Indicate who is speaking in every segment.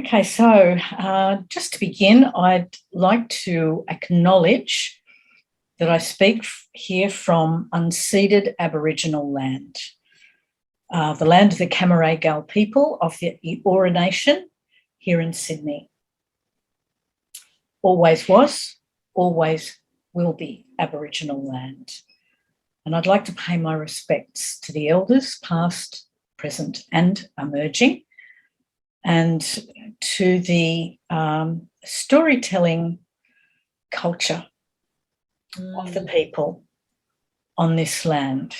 Speaker 1: Okay, so just to begin, I'd like to acknowledge that I speak here from unceded Aboriginal land, the land of the Cammeraygal people of the Eora Nation here in Sydney. Always was, always will be Aboriginal land. And I'd like to pay my respects to the elders, past, present and emerging, and to the storytelling culture of the people on this land.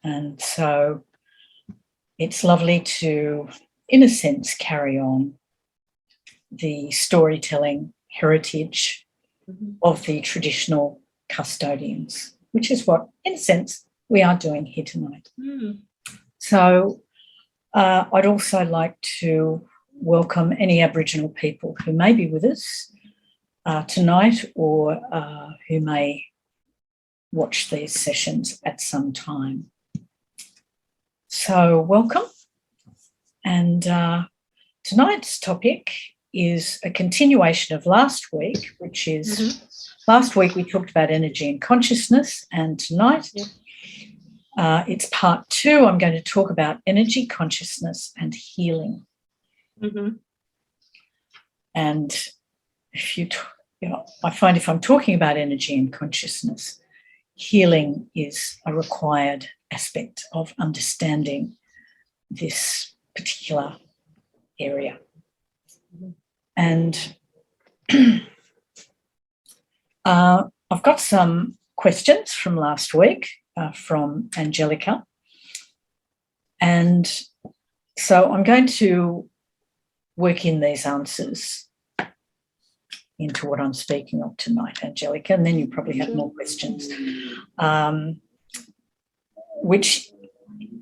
Speaker 1: And so it's lovely to, in a sense, carry on the storytelling heritage of the traditional custodians, which is what, in a sense, we are doing here tonight. So I'd also like to welcome any Aboriginal people who may be with us tonight or who may watch these sessions at some time. So welcome. And tonight's topic is a continuation of last week, which is last week we talked about energy and consciousness, and tonight it's part 2. I'm going to talk about energy, consciousness and healing. And if I find if I'm talking about energy and consciousness, healing is a required aspect of understanding this particular area. And I've got some questions from last week from Angelica. And so I'm going to work in these answers into what I'm speaking of tonight, Angelica, and then you probably have more questions, which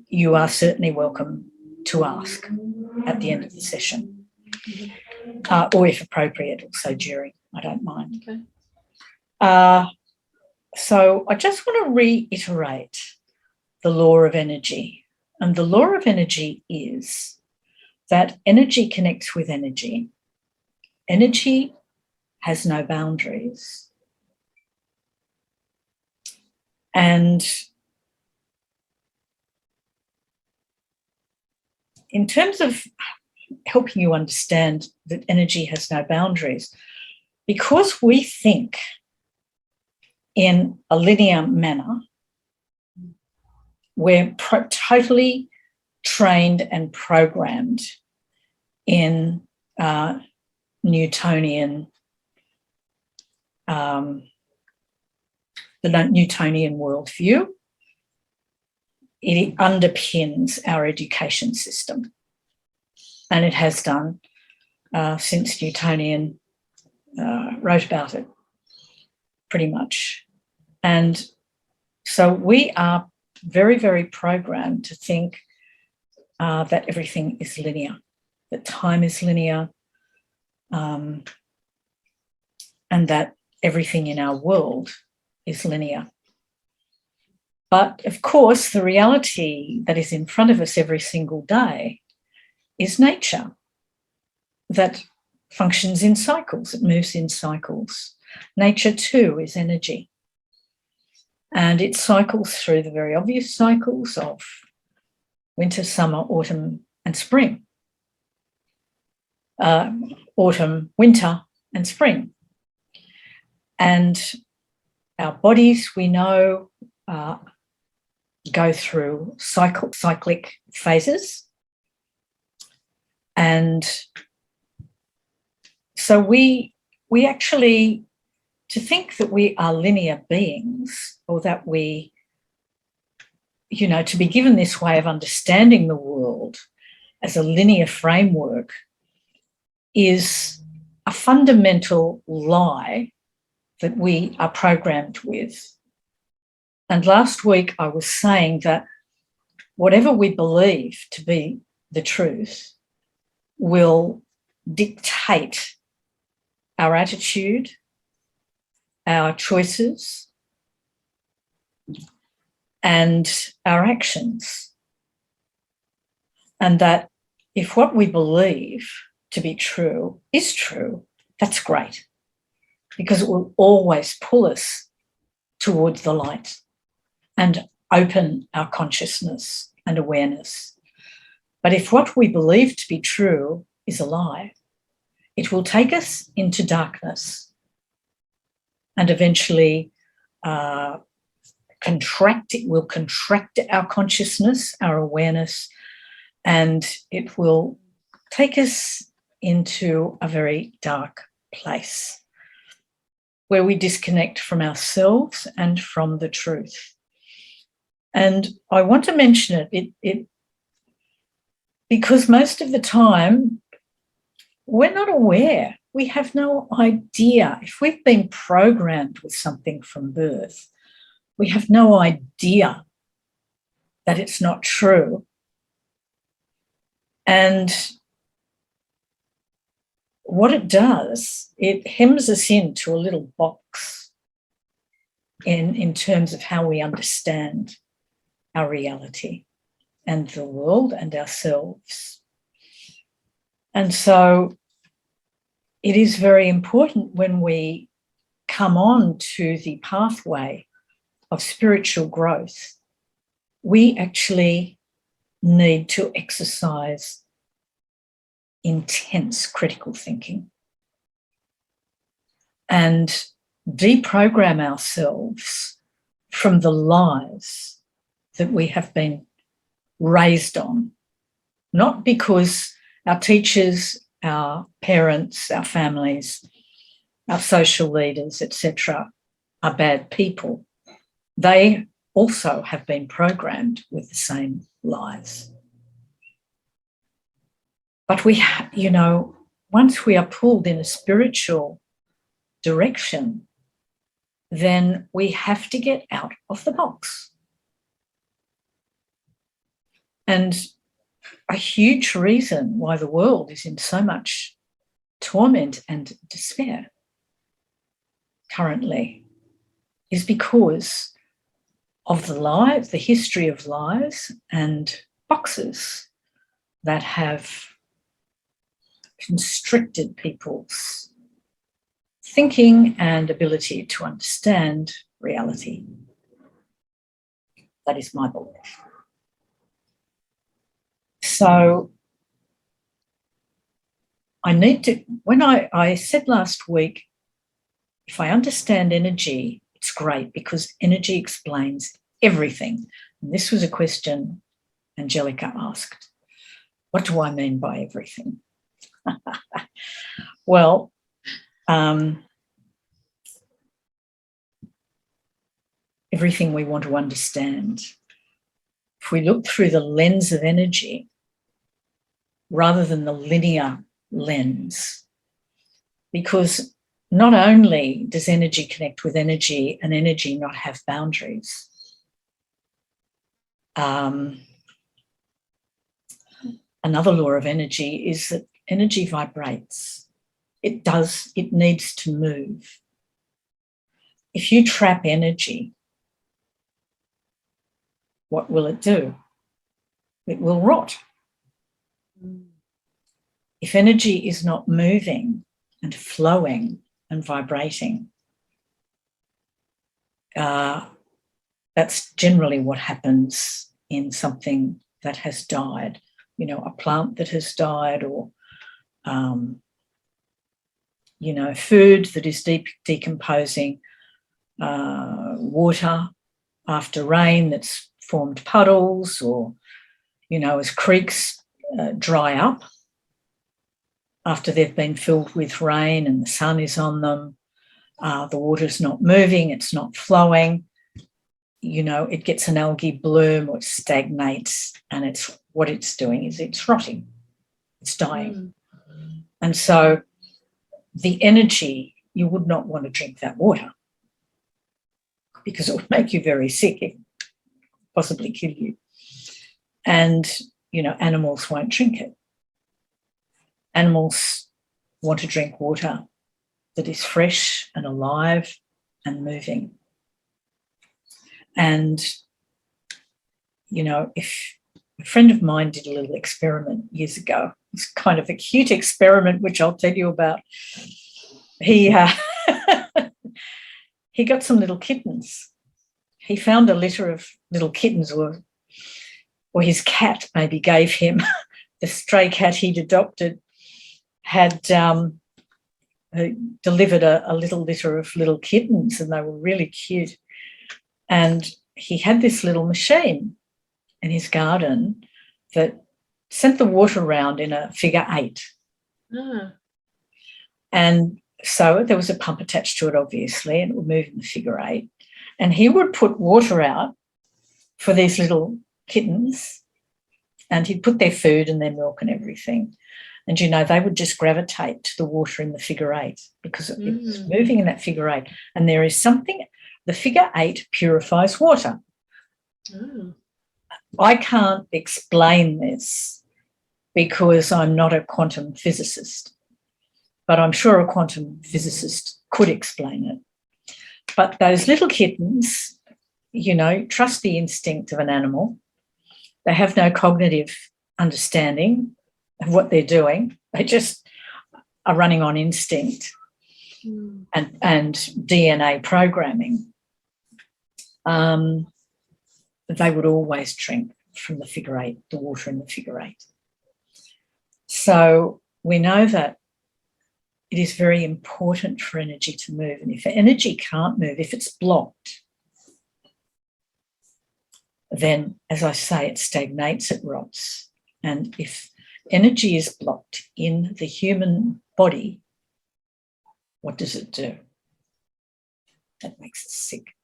Speaker 1: you are certainly welcome to ask at the end of the session, or if appropriate, also during. I don't mind. Okay. So I just want to reiterate the law of energy. And the law of energy is that energy connects with energy. Energy has no boundaries. And in terms of helping you understand that energy has no boundaries, because we think in a linear manner, we're totally trained and programmed in Newtonian, the Newtonian worldview. It underpins our education system, and it has done since Newtonian wrote about it, pretty much. And so we are very, very programmed to think that everything is linear, that time is linear, and that everything in our world is linear. But of course, the reality that is in front of us every single day is nature that functions in cycles, it moves in cycles. Nature too is energy. And it cycles through the very obvious cycles of winter, summer, autumn, and spring. Autumn, winter, and spring. And our bodies, we know, go through cyclic phases. And so we actually, to think that we are linear beings, or that we, to be given this way of understanding the world as a linear framework, is a fundamental lie that we are programmed with. And last week I was saying that whatever we believe to be the truth will dictate our attitude, our choices, and our actions. And that if what we believe to be true is true, that's great, because it will always pull us towards the light and open our consciousness and awareness. But if what we believe to be true is a lie, it will take us into darkness and eventually it will contract our consciousness, our awareness, and it will take us into a very dark place where we disconnect from ourselves and from the truth. And I want to mention it because most of the time we're not aware. We have no idea. If we've been programmed with something from birth, we have no idea that it's not true. And what it does, it hems us into a little box in terms of how we understand our reality and the world and ourselves. And so it is very important when we come on to the pathway of spiritual growth, we actually need to exercise intense critical thinking and deprogram ourselves from the lies that we have been raised on, not because our teachers, our parents, our families, our social leaders, etc., are bad people. They also have been programmed with the same lies. But we, once we are pulled in a spiritual direction, then we have to get out of the box. And a huge reason why the world is in so much torment and despair currently is because of the lies, the history of lies and boxes that have constricted people's thinking and ability to understand reality. That is my belief. So I need to, when I said last week, if I understand energy, it's great because energy explains everything. And this was a question Angelica asked. What do I mean by everything? Well, everything we want to understand. If we look through the lens of energy rather than the linear lens, because not only does energy connect with energy and energy not have boundaries, another law of energy is that energy vibrates. It needs to move. If you trap energy, what will it do? It will rot. If energy is not moving and flowing and vibrating, that's generally what happens in something that has died, a plant that has died, or food that is decomposing, water after rain that's formed puddles, or, as creeks dry up after they've been filled with rain and the sun is on them, the water's not moving, it's not flowing, it gets an algae bloom or it stagnates, and what it's doing is it's rotting, it's dying. And so the energy, you would not want to drink that water because it would make you very sick, it possibly kill you. And, animals won't drink it. Animals want to drink water that is fresh and alive and moving. And, if a friend of mine did a little experiment years ago. It's kind of a cute experiment, which I'll tell you about. He he got some little kittens. He found a litter of little kittens, or his cat maybe gave him. The stray cat he'd adopted had delivered a little litter of little kittens, and they were really cute. And he had this little machine in his garden that sent the water around in a figure 8. And so there was a pump attached to it, obviously, and it would move in the figure 8. And he would put water out for these little kittens, and he'd put their food and their milk and everything. And, you know, they would just gravitate to the water in the figure 8 because it was moving in that figure 8. And there is something, the figure 8 purifies water. I can't explain this because I'm not a quantum physicist, but I'm sure a quantum physicist could explain it. But those little kittens, you know, trust the instinct of an animal. They have no cognitive understanding of what they're doing. They just are running on instinct and DNA programming. They would always drink from the figure 8, the water in the figure 8. So we know that it is very important for energy to move. And if energy can't move, if it's blocked, then, as I say, it stagnates, it rots. And if energy is blocked in the human body, what does it do? That makes us sick.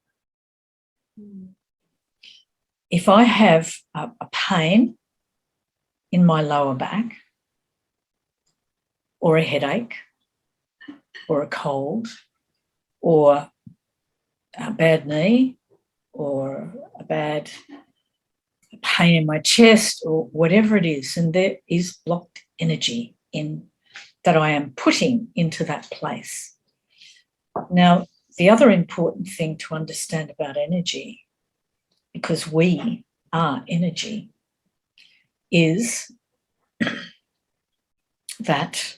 Speaker 1: If I have a pain in my lower back, or a headache, or a cold, or a bad knee, or a bad pain in my chest, or whatever it is, and there is blocked energy in that I am putting into that place. Now, the other important thing to understand about energy, because we are energy, is that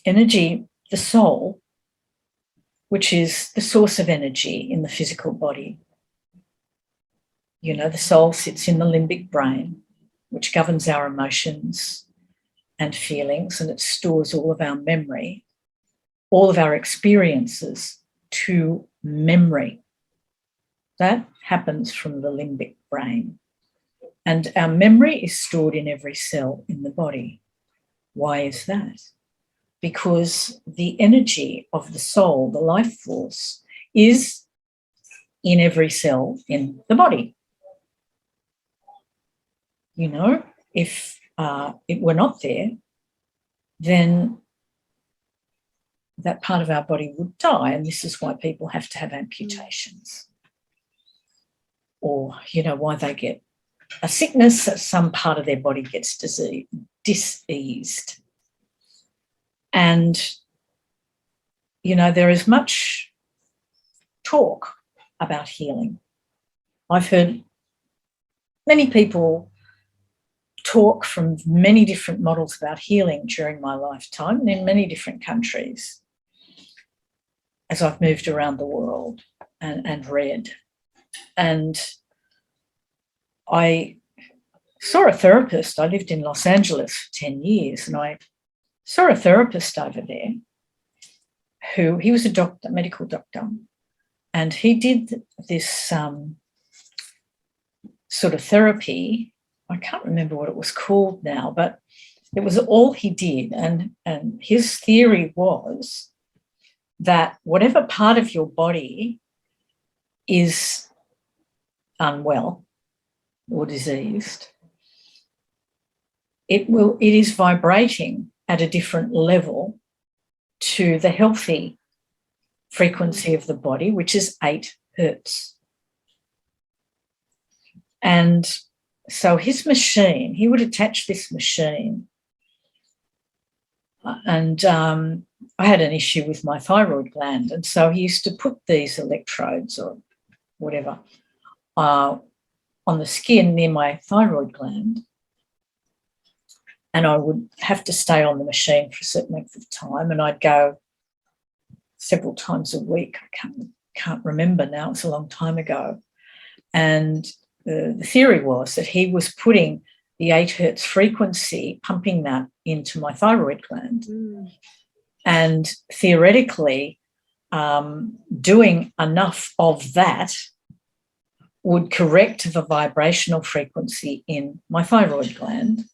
Speaker 1: energy, the soul, which is the source of energy in the physical body. You know, the soul sits in the limbic brain, which governs our emotions and feelings, and it stores all of our memory, all of our experiences to memory. That happens from the limbic brain. And our memory is stored in every cell in the body. Why is that? Because the energy of the soul, the life force, is in every cell in the body. You know, if it were not there, then that part of our body would die, and this is why people have to have amputations. Or, you know, why they get a sickness, some part of their body gets diseased. And, you know, there is much talk about healing. I've heard many people talk from many different models about healing during my lifetime and in many different countries as I've moved around the world and read. And I saw a therapist. I lived in Los Angeles for 10 years, and I saw a therapist over there he was a doctor, medical doctor, and he did this sort of therapy. I can't remember what it was called now, but it was all he did. And his theory was that whatever part of your body is unwell or diseased, it is vibrating at a different level to the healthy frequency of the body, which is 8 hertz. And so his machine, he would attach this machine, and I had an issue with my thyroid gland, and so he used to put these electrodes or whatever on the skin near my thyroid gland, and I would have to stay on the machine for a certain length of time, and I'd go several times a week. I can't remember now, it's a long time ago. And the theory was that he was putting the 8 hertz frequency, pumping that into my thyroid gland. And theoretically, doing enough of that would correct the vibrational frequency in my thyroid gland,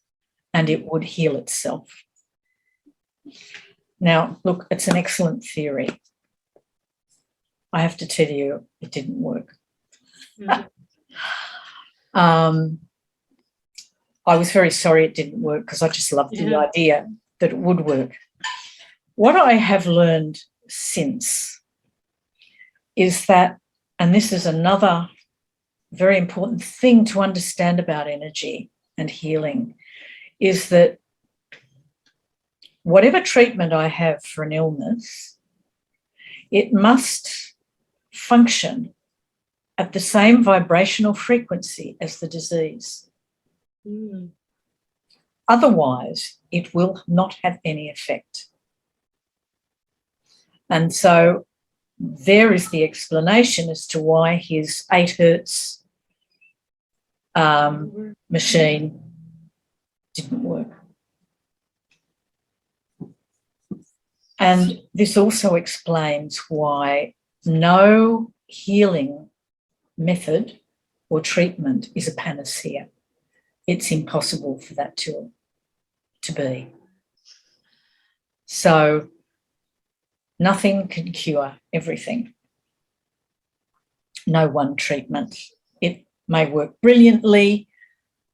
Speaker 1: and it would heal itself. Now, look, it's an excellent theory. I have to tell you, it didn't work. I was very sorry it didn't work because I just loved the idea that it would work. What I have learned since is that, and this is another very important thing to understand about energy and healing, is that whatever treatment I have for an illness, it must function at the same vibrational frequency as the disease. Otherwise, it will not have any effect. And so there is the explanation as to why his 8 hertz machine didn't work. And this also explains why no healing method or treatment is a panacea. It's impossible for that to be. So nothing can cure everything. No one treatment. It may work brilliantly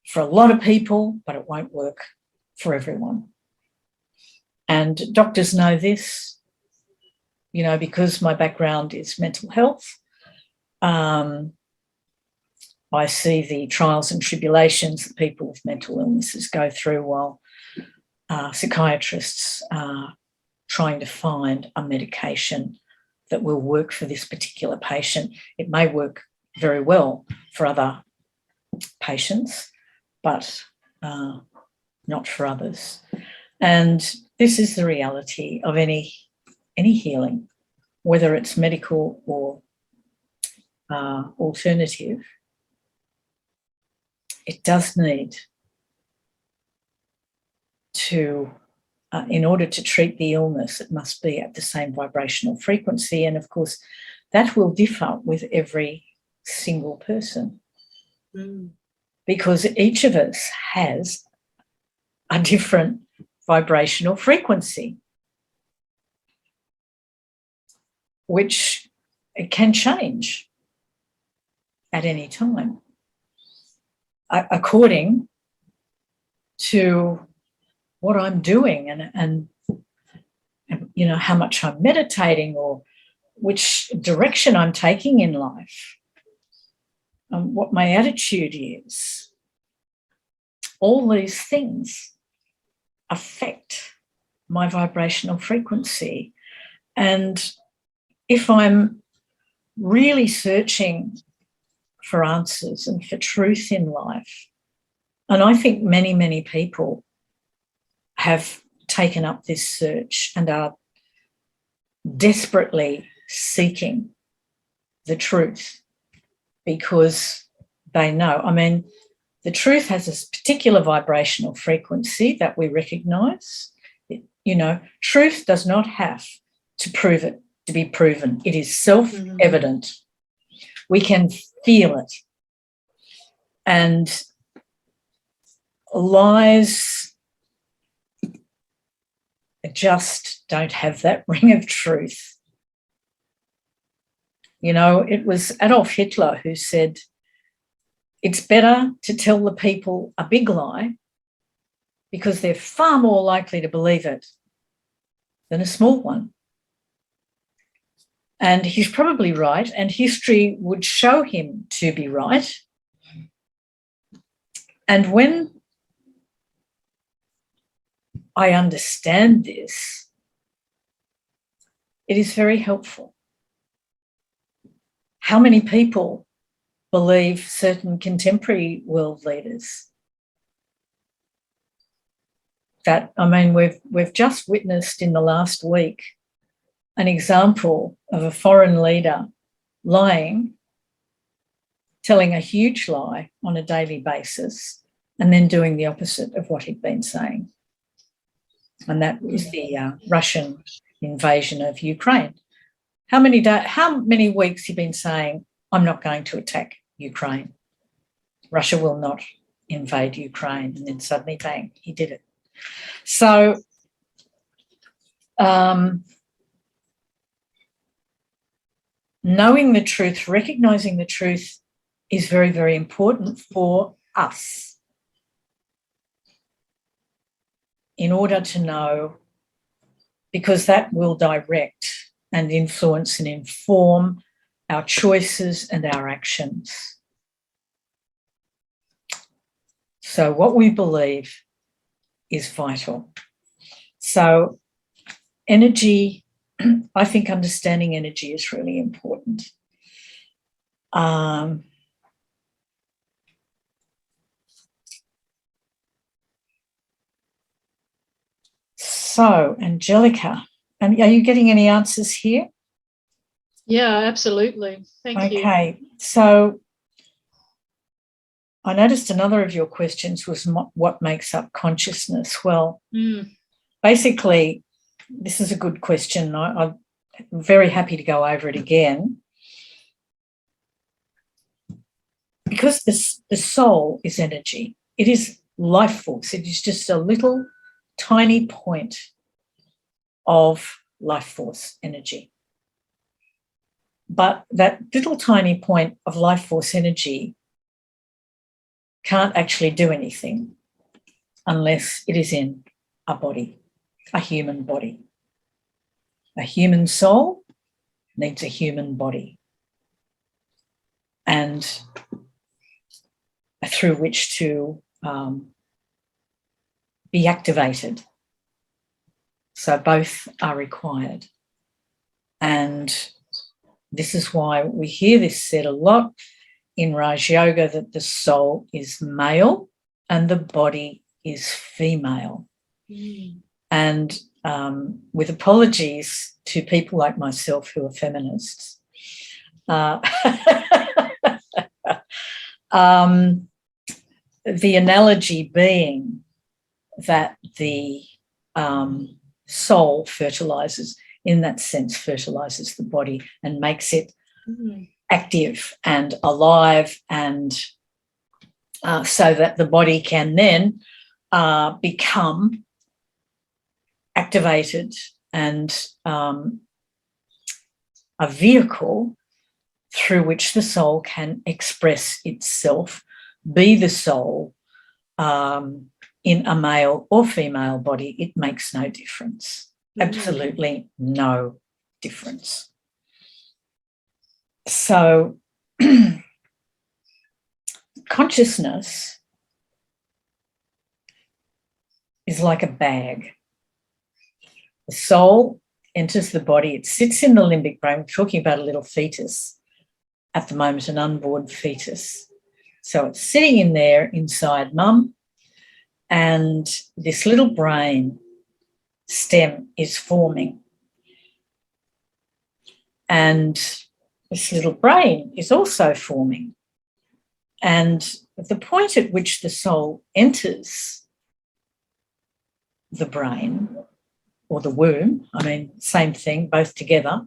Speaker 1: for a lot of people, but it won't work for everyone. And doctors know this, you know, because my background is mental health. I see the trials and tribulations that people with mental illnesses go through while psychiatrists are trying to find a medication that will work for this particular patient. It may work very well for other patients, but not for others. And this is the reality of any healing, whether it's medical or alternative. It does need to, in order to treat the illness, it must be at the same vibrational frequency. And of course, that will differ with every single person because each of us has a different vibrational frequency, which it can change at any time according to what I'm doing and you know, how much I'm meditating or which direction I'm taking in life, what my attitude is. All these things affect my vibrational frequency. And if I'm really searching for answers and for truth in life, and I think many, many people have taken up this search and are desperately seeking the truth because they know. I mean, the truth has a particular vibrational frequency that we recognise. You know, truth does not have to prove it to be proven. It is self-evident. We can feel it. And lies just don't have that ring of truth. You know, it was Adolf Hitler who said, it's better to tell the people a big lie because they're far more likely to believe it than a small one. And he's probably right, and history would show him to be right. And when I understand this, it is very helpful. How many people believe certain contemporary world leaders? That, I mean, we've just witnessed in the last week an example of a foreign leader lying, telling a huge lie on a daily basis, and then doing the opposite of what he'd been saying. And that is the Russian invasion of Ukraine. How many weeks he been saying, I'm not going to attack Ukraine. Russia will not invade Ukraine. And then suddenly, bang, he did it. So knowing the truth, recognising the truth is very, very important for us in order to know, because that will direct and influence and inform our choices and our actions. So what we believe is vital. So energy, I think understanding energy is really important. So, Angelica, and are you getting any answers here?
Speaker 2: Yeah, absolutely. Thank you.
Speaker 1: Okay, so I noticed another of your questions was what makes up consciousness. Well, basically, this is a good question. I'm very happy to go over it again. Because the soul is energy. It is life force. It is just a little tiny point of life force energy. But that little tiny point of life force energy can't actually do anything unless it is in a body, a human body. A human soul needs a human body, and through which to be activated. So both are required. And this is why we hear this said a lot in Raj Yoga, that the soul is male and the body is female. And with apologies to people like myself who are feminists, the analogy being that the soul fertilizes, in that sense, fertilizes the body and makes it active and alive, and so that the body can then become activated and a vehicle through which the soul can express itself, be the soul in a male or female body. It makes no difference. Absolutely no difference. So consciousness is like a bag. The soul enters the body. It sits in the limbic brain. We're talking about a little fetus at the moment, an unborn fetus. So it's sitting in there inside mum, and this little brain stem is forming. And this little brain is also forming. And at the point at which the soul enters the brain, or the womb, I mean, same thing, both together,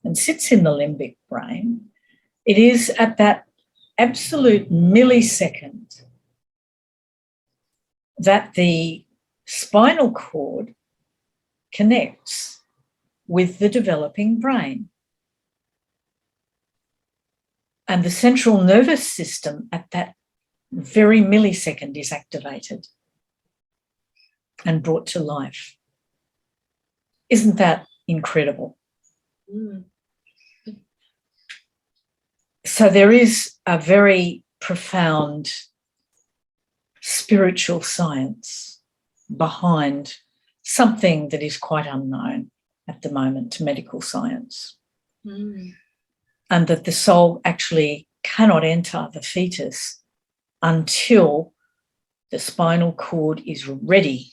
Speaker 1: and sits in the limbic brain, it is at that absolute millisecond that the spinal cord connects with the developing brain. And the central nervous system at that very millisecond is activated and brought to life. Isn't that incredible? So there is a very profound spiritual science behind something that is quite unknown at the moment to medical science.
Speaker 2: Mm.
Speaker 1: And that the soul actually cannot enter the fetus until the spinal cord is ready,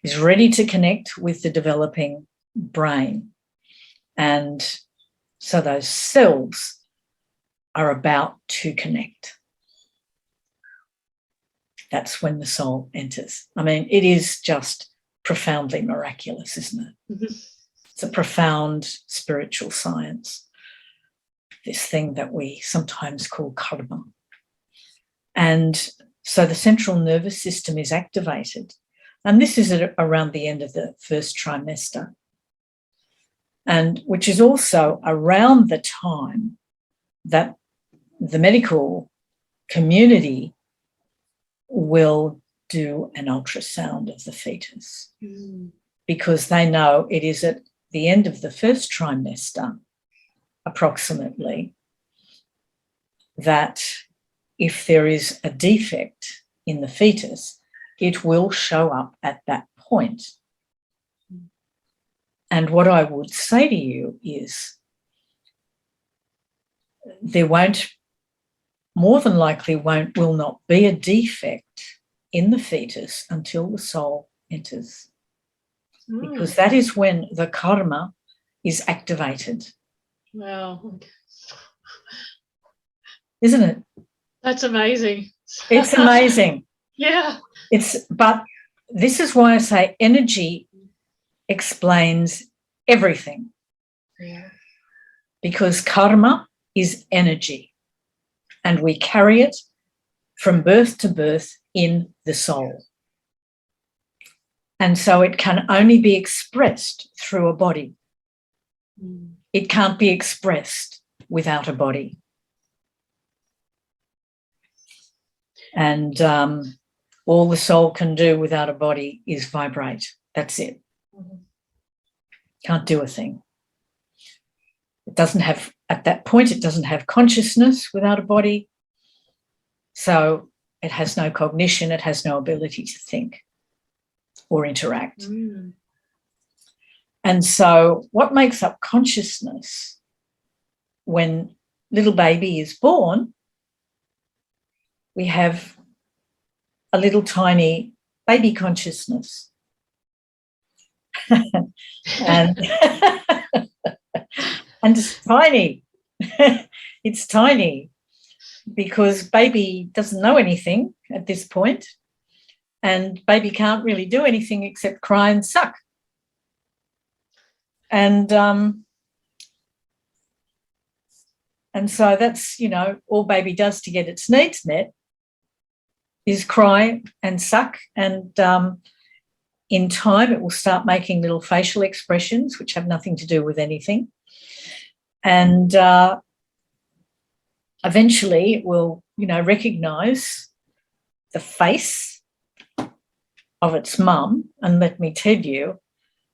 Speaker 1: is ready to connect with the developing brain. And so those cells are about to connect. That's when the soul enters. I mean, it is just profoundly miraculous, isn't it?
Speaker 2: Mm-hmm.
Speaker 1: It's a profound spiritual science, this thing that we sometimes call karma. And so the central nervous system is activated. And this is around the end of the first trimester, and which is also around the time that the medical community will do an ultrasound of the fetus, because they know it is at the end of the first trimester, approximately, that if there is a defect in the fetus, it will show up at that point. And what I would say to you is there more than likely will not be a defect in the fetus until the soul enters. Because that is when the karma is activated.
Speaker 2: Wow.
Speaker 1: Isn't it?
Speaker 2: That's amazing.
Speaker 1: It's amazing.
Speaker 2: Yeah.
Speaker 1: But this is why I say energy explains everything.
Speaker 2: Yeah.
Speaker 1: Because karma is energy, and we carry it from birth to birth in the soul. And so it can only be expressed through a body. It can't be expressed without a body. And all the soul can do without a body is vibrate. That's it. Can't do a thing. It doesn't have, at that point, it doesn't have consciousness without a body. So it has no cognition, it has no ability to think or interact. And so what makes up consciousness when little baby is born, we have a little tiny baby consciousness. and it's tiny. It's tiny because baby doesn't know anything at this point, and baby can't really do anything except cry and suck. And so that's, all baby does to get its needs met is cry and suck. And in time, it will start making little facial expressions, which have nothing to do with anything. And eventually it will, recognise the face of its mum. And let me tell you,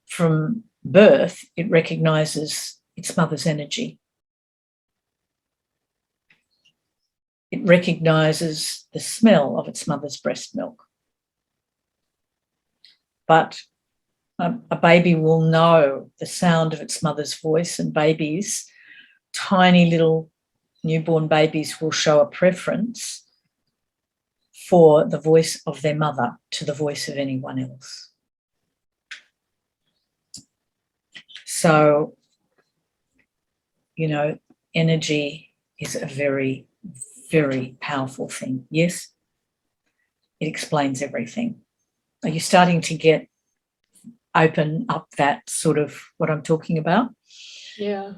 Speaker 1: from birth, it recognises its mother's energy. It recognises the smell of its mother's breast milk. But a baby will know the sound of its mother's voice, and babies, tiny little newborn babies, will show a preference for the voice of their mother to the voice of anyone else. So, energy is a very, very powerful thing. Yes, it explains everything. Are you starting to open up that sort of what I'm talking about?
Speaker 2: Yeah.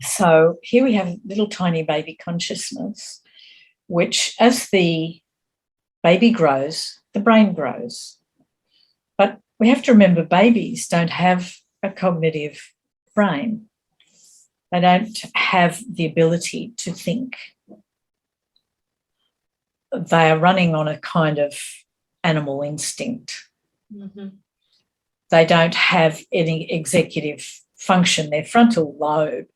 Speaker 1: So here we have little tiny baby consciousness, which as the baby grows, the brain grows. But we have to remember babies don't have a cognitive brain. They don't have the ability to think. They are running on a kind of animal instinct.
Speaker 2: Mm-hmm.
Speaker 1: They don't have any executive function. Their frontal lobe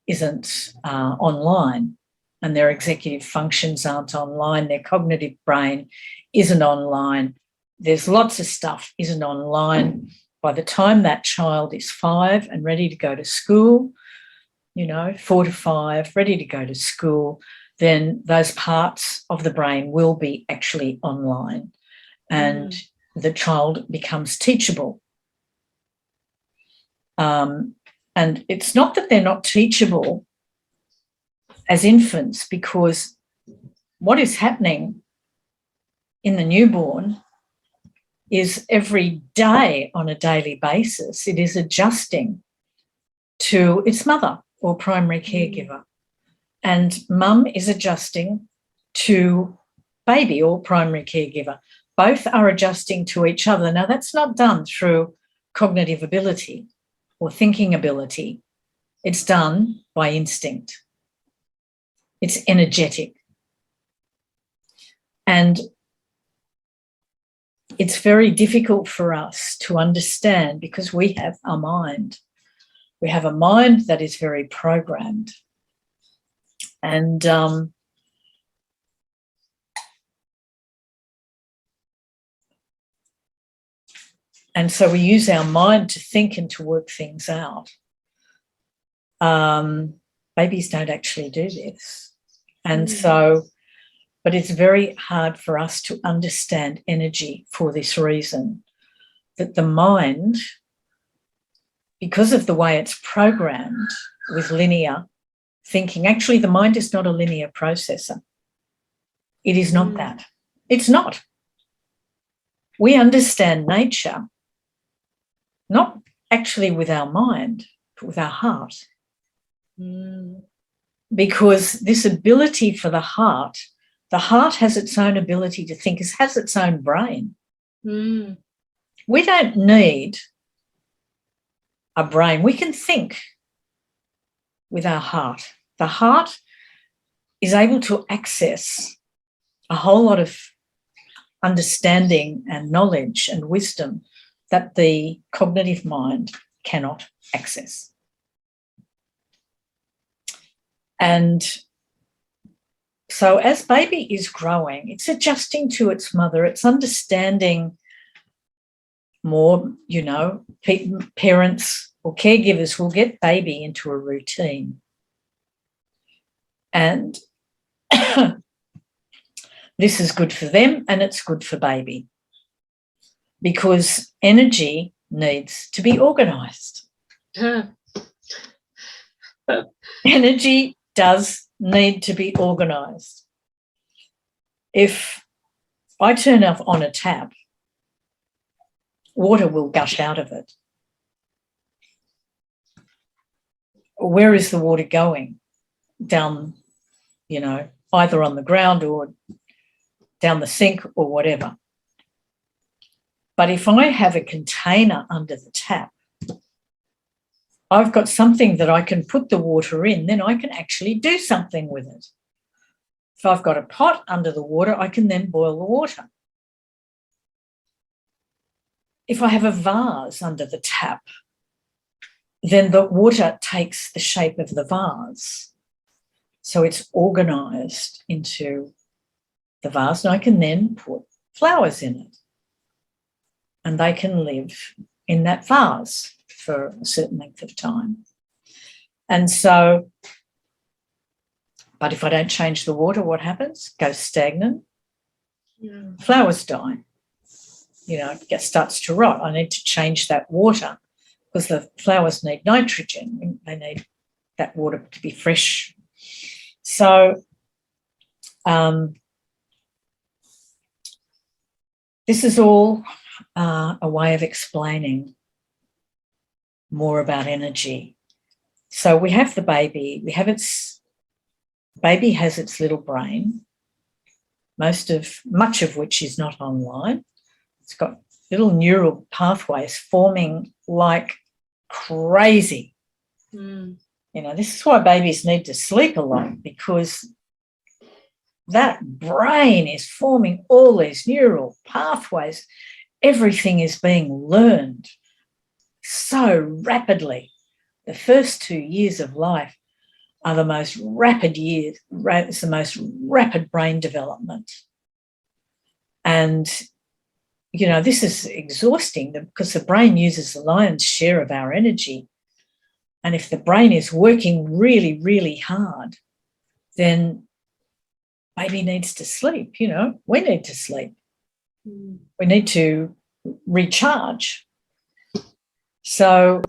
Speaker 1: isn't online, and their executive functions aren't online. Their cognitive brain isn't online. there's lots of stuff isn't online. By the time that child is 5 and ready to go to school, 4 to 5, ready to go to school, then those parts of the brain will be actually online, and the child becomes teachable. And it's not that they're not teachable as infants, because what is happening in the newborn is every day, on a daily basis, it is adjusting to its mother or primary caregiver. And mum is adjusting to baby or primary caregiver. Both are adjusting to each other. Now, that's not done through cognitive ability or thinking ability. It's done by instinct. It's energetic. And it's very difficult for us to understand, because we have a mind. We have a mind that is very programmed. And so we use our mind to think and to work things out. Babies don't actually do this. And so, but it's very hard for us to understand energy for this reason, that the mind, because of the way it's programmed with linear thinking, actually the mind is not a linear processor. It is not that. It's not. We understand nature, not actually with our mind, but with our heart. Because this ability for the heart has its own ability to think, it has its own brain. We don't need a brain. We can think with our heart. The heart is able to access a whole lot of understanding and knowledge and wisdom that the cognitive mind cannot access. And so as baby is growing, it's adjusting to its mother, it's understanding more, parents or caregivers will get baby into a routine. And this is good for them and it's good for baby, because energy needs to be organised. Energy does need to be organised. If I turn off on a tap, water will gush out of it. Where is the water going? Down, either on the ground or down the sink or whatever. But if I have a container under the tap, I've got something that I can put the water in, then I can actually do something with it. If I've got a pot under the water, I can then boil the water. If I have a vase under the tap, then the water takes the shape of the vase. So it's organised into the vase, and I can then put flowers in it. And they can live in that vase for a certain length of time. And so, but if I don't change the water, what happens? It goes stagnant. Flowers die. It starts to rot. I need to change that water, because the flowers need nitrogen. They need that water to be fresh. So this is all a way of explaining more about energy. So we have the baby, baby has its little brain, much of which is not online. It's got little neural pathways forming like crazy. This is why babies need to sleep a lot, because that brain is forming all these neural pathways. Everything is being learned so rapidly. The first 2 years of life are the most rapid years. It's the most rapid brain development. And, this is exhausting because the brain uses the lion's share of our energy. And if the brain is working really, really hard, then baby needs to sleep, we need to sleep. We need to recharge. So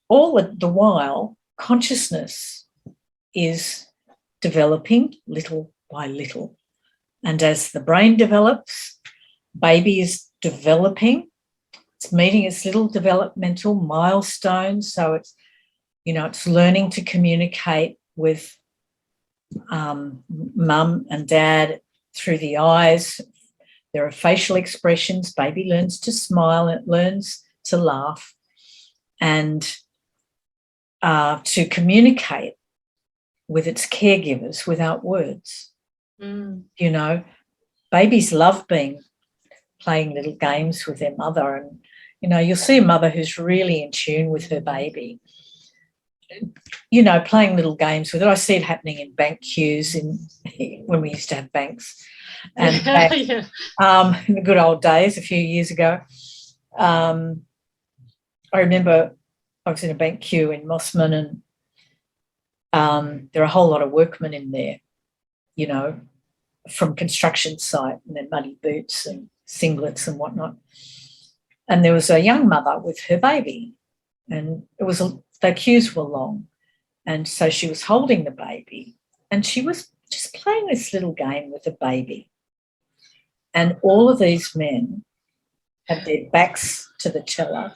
Speaker 1: all the while, consciousness is developing little by little. And as the brain develops, baby is developing. It's meeting its little developmental milestones. So it's, it's learning to communicate with mum and dad through the eyes. There are facial expressions. Baby learns to smile, it learns to laugh, and to communicate with its caregivers without words. Babies love playing little games with their mother, and you'll see a mother who's really in tune with her baby, playing little games with it. I see it happening in bank queues when we used to have banks, and in the good old days a few years ago. I remember I was in a bank queue in Mossman, and there are a whole lot of workmen in there, from construction site, in their muddy boots and singlets and whatnot. And there was a young mother with her baby, and the queues were long, and so she was holding the baby, and she was just playing this little game with the baby. And all of these men had their backs to the teller,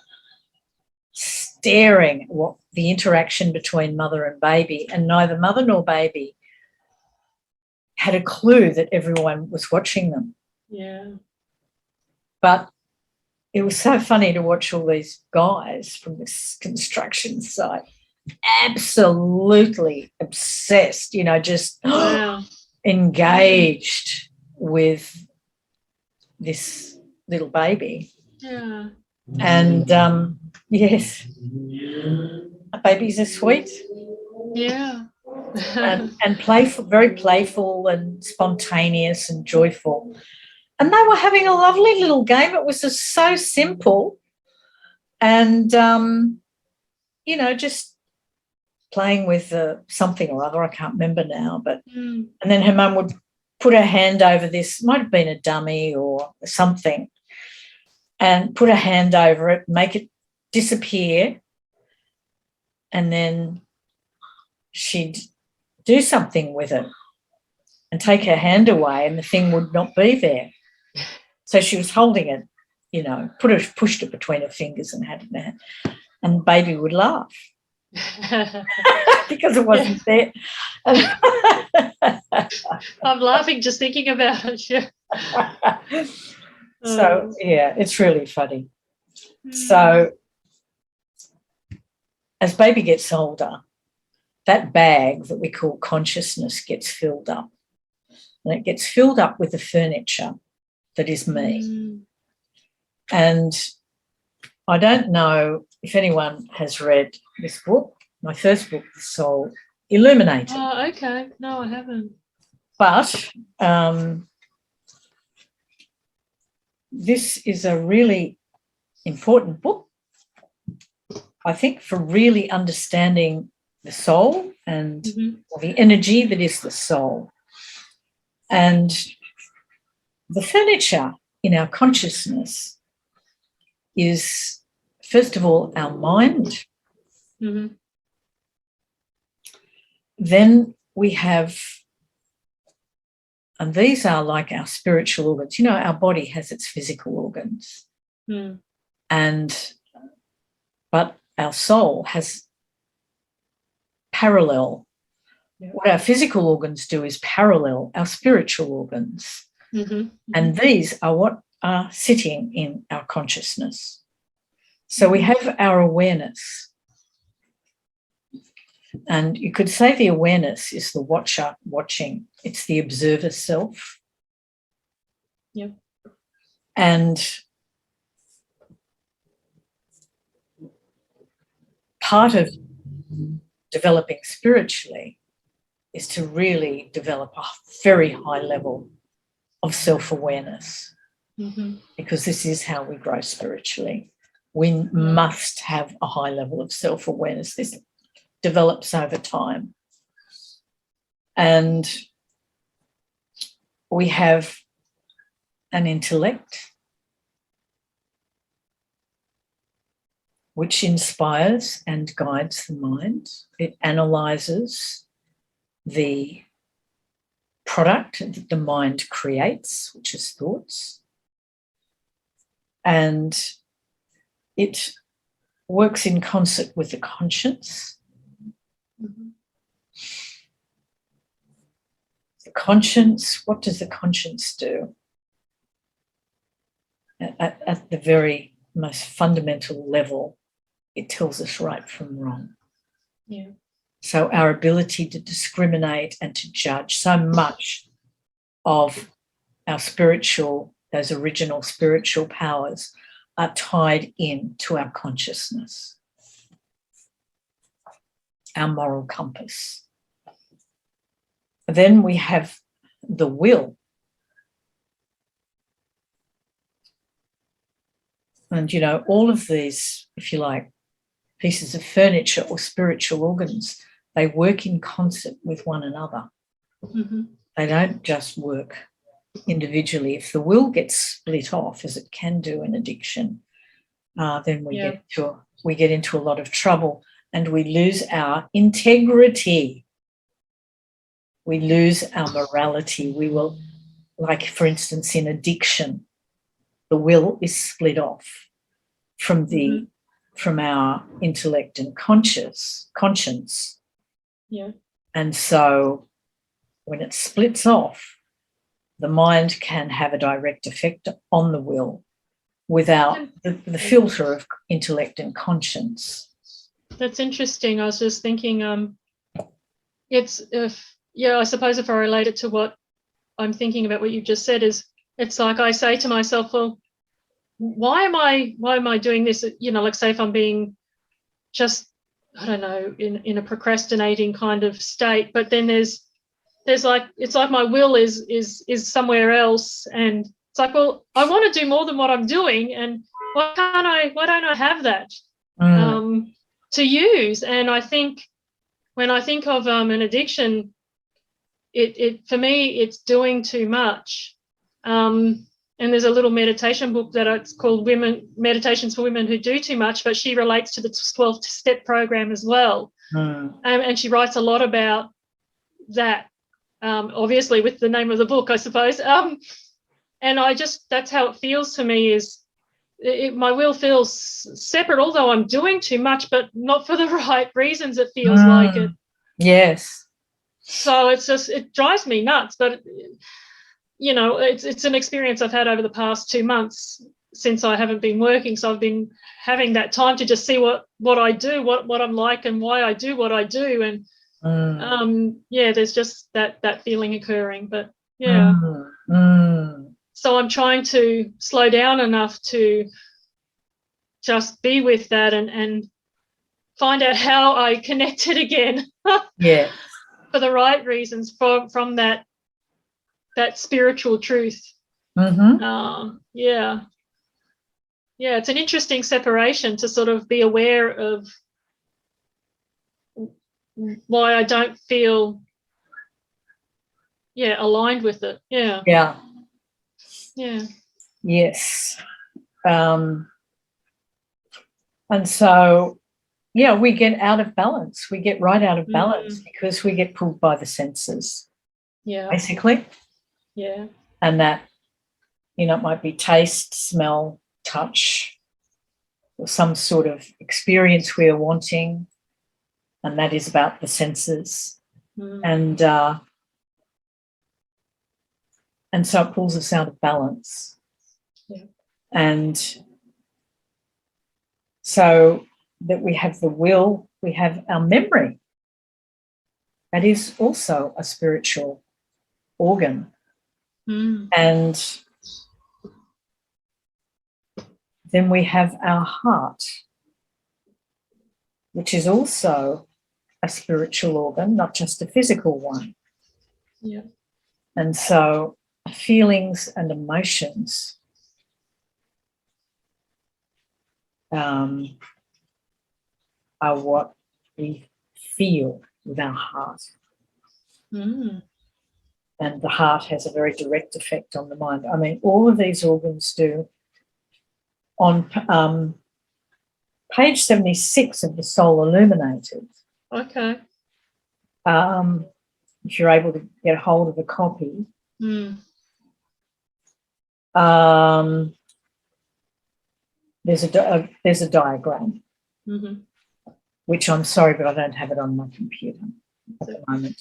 Speaker 1: staring at what the interaction between mother and baby, and neither mother nor baby had a clue that everyone was watching them.
Speaker 2: Yeah.
Speaker 1: But it was so funny to watch all these guys from this construction site absolutely obsessed, just
Speaker 2: Wow.
Speaker 1: engaged with this little baby.
Speaker 2: Yeah.
Speaker 1: And, yes, babies are sweet.
Speaker 2: Yeah.
Speaker 1: and playful, very playful and spontaneous and joyful. And they were having a lovely little game. It was just so simple, and just playing with something or other. I can't remember now, but and then her mum would put her hand over this, might have been a dummy or something, and put her hand over it, make it disappear, and then she'd do something with it and take her hand away, and the thing would not be there. So she was holding it, pushed it between her fingers and had it in her hand, and baby would laugh because it wasn't there.
Speaker 2: I'm laughing just thinking about it. Yeah.
Speaker 1: So, yeah, it's really funny. So as baby gets older, that bag that we call consciousness gets filled up. And it gets filled up with the furniture that is me. And I don't know if anyone has read this book, my first book, The Soul Illuminated.
Speaker 2: Oh, okay. No, I haven't.
Speaker 1: But this is a really important book, I think, for really understanding the soul and the energy that is the soul. And the furniture in our consciousness is, first of all, our mind. Then we have, and these are like our spiritual organs. Our body has its physical organs, but our soul has parallel. What our physical organs do is parallel our spiritual organs. And these are what are sitting in our consciousness. So we have our awareness. And you could say the awareness is the watcher watching. It's the observer self.
Speaker 2: Yep.
Speaker 1: And part of developing spiritually is to really develop a very high level of self-awareness. because this is how we grow spiritually. We must have a high level of self-awareness. This develops over time. And we have an intellect which inspires and guides the mind. It analyzes the product that the mind creates, which is thoughts, and it works in concert with the conscience. The conscience, what does the conscience do? At the very most fundamental level, it tells us right from wrong.
Speaker 2: Yeah.
Speaker 1: So our ability to discriminate and to judge, so much of our spiritual, those original spiritual powers are tied into our consciousness, our moral compass. Then we have the will. And, you know, all of these, if you like, pieces of furniture or spiritual organs, they work in concert with one another. They don't just work individually. If the will gets split off, as it can do in addiction, then we get into a lot of trouble, and we lose our integrity. We lose our morality. We will, like, for instance, in addiction, the will is split off from from our intellect and conscience.
Speaker 2: Yeah.
Speaker 1: And so when it splits off, the mind can have a direct effect on the will without the filter of intellect and conscience.
Speaker 2: That's interesting. I was just thinking, I suppose if I relate it to what I'm thinking about what you just said, is it's like I say to myself, well, why am I doing this? You know, like, say if I'm being just, I don't know, in a procrastinating kind of state, but then there's like, it's like my will is somewhere else, and it's like, well, I want to do more than what I'm doing, and why don't I have that to use? And I think when I think of an addiction, it for me, it's doing too much. And there's a little meditation book that it's called Meditations for Women Who Do Too Much, but she relates to the 12-step program as well. And she writes a lot about that, obviously with the name of the book, I suppose. And that's how it feels to me, is my will feels separate, although I'm doing too much, but not for the right reasons, it feels like it.
Speaker 1: Yes.
Speaker 2: So it drives me nuts, but you know, it's an experience I've had over the past 2 months since I haven't been working. So I've been having that time to just see what I do, what I'm like, and why I do what I do. And there's just that feeling occurring. But so I'm trying to slow down enough to just be with that and find out how I connect it again.
Speaker 1: Yeah.
Speaker 2: For the right reasons, from that spiritual truth. It's an interesting separation to sort of be aware of why I don't feel aligned with it.
Speaker 1: Yes. And so we get out of balance. We get right out of balance because we get pulled by the senses, basically. And that, you know, it might be taste, smell, touch, or some sort of experience we are wanting, and that is about the senses. And so it pulls us out of balance. And so that we have the will, we have our memory. That is also a spiritual organ. And then we have our heart, which is also a spiritual organ, not just a physical one. And so feelings and emotions are what we feel with our heart.
Speaker 2: Mm.
Speaker 1: And the heart has a very direct effect on the mind. I mean, all of these organs do. On page 76 of The Soul Illuminated,
Speaker 2: Okay.
Speaker 1: if you're able to get hold of a copy,
Speaker 2: Mm.
Speaker 1: there's a diagram,
Speaker 2: Mm-hmm.
Speaker 1: which I'm sorry, but I don't have it on my computer at the moment.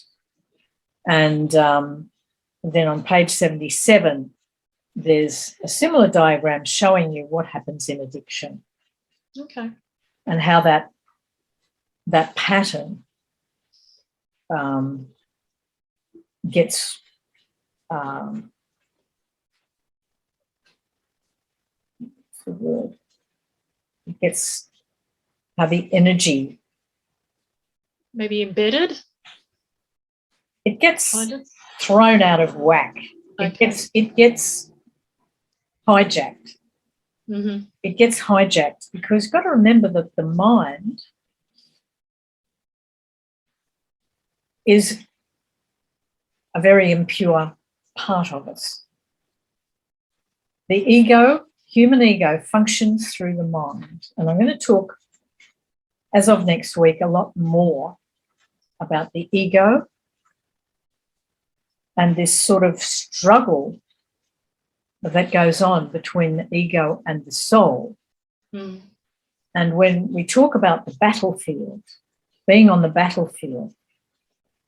Speaker 1: And then on page 77, there's a similar diagram showing you what happens in addiction.
Speaker 2: Okay.
Speaker 1: And how that pattern gets what's the word? It gets how the energy,
Speaker 2: Maybe embedded.
Speaker 1: it gets
Speaker 2: Kind of.
Speaker 1: thrown out of whack.
Speaker 2: Okay.
Speaker 1: It gets hijacked.
Speaker 2: Mm-hmm.
Speaker 1: It gets hijacked because you've got to remember that the mind is a very impure part of us. The ego, human ego, functions through the mind. And I'm going to talk, as of next week, a lot more about the ego and this sort of struggle that goes on between the ego and the soul.
Speaker 2: Mm.
Speaker 1: And when we talk about the battlefield, being on the battlefield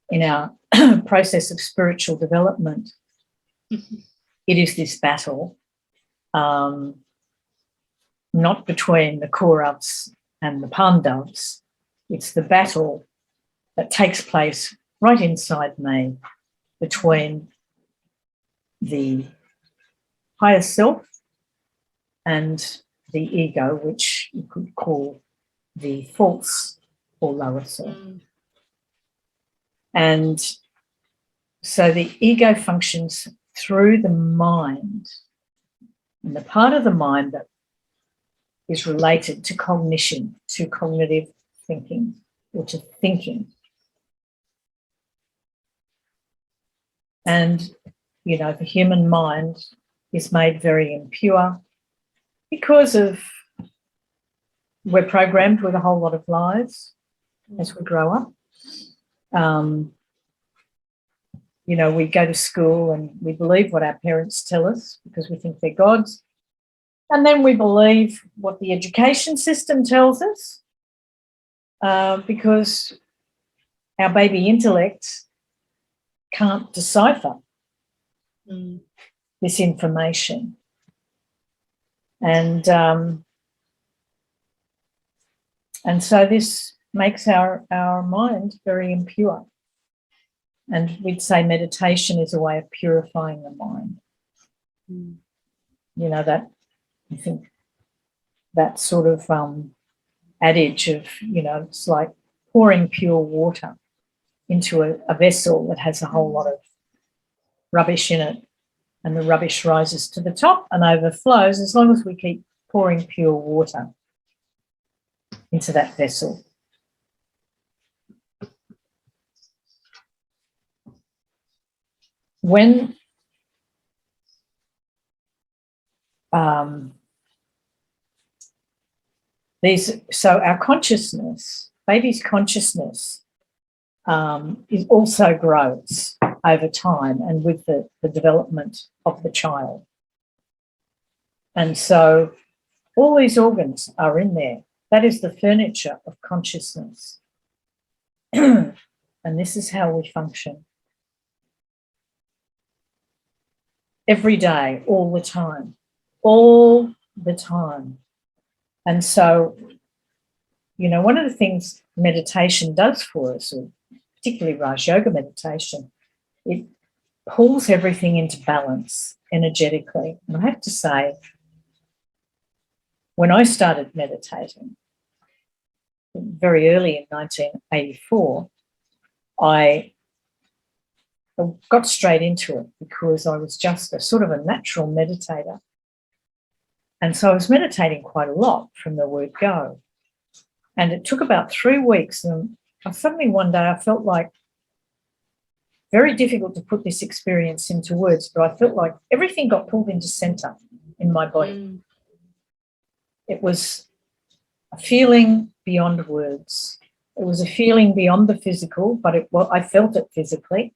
Speaker 1: in our process of spiritual development,
Speaker 2: Mm-hmm.
Speaker 1: it is this battle, not between the Kauravas and the Pandavas. It's the battle that takes place right inside me between the higher self and the ego, which you could call the false or lower self.
Speaker 2: Mm.
Speaker 1: And so the ego functions through the mind, and the part of the mind that is related to cognition, to cognitive thinking, or to thinking. And, you know, the human mind is made very impure because of we're programmed with a whole lot of lies as we grow up. You know, we go to school and we believe what our parents tell us because we think they're gods. And then we believe what the education system tells us because our baby intellect can't decipher this information. And so this makes our mind very impure. And we'd say meditation is a way of purifying the mind. Mm. You know, that, I think that sort of adage of, you know, it's like pouring pure water into a vessel that has a whole lot of rubbish in it, and the rubbish rises to the top and overflows as long as we keep pouring pure water into that vessel. When so our consciousness, baby's consciousness, it also grows over time and with the development of the child. And so all these organs are in there. That is the furniture of consciousness. And this is how we function. Every day, all the time. All the time. And so, you know, one of the things meditation does for us, or particularly Raj Yoga meditation, it pulls everything into balance energetically. And I have to say, when I started meditating, very early in 1984, I got straight into it because I was just a sort of a natural meditator. And so I was meditating quite a lot from the word go. And it took about 3 weeks. And suddenly one day I felt like, very difficult to put this experience into words, but I felt like everything got pulled into center in my body. It was a feeling beyond words. It was a feeling beyond the physical, but I felt it physically,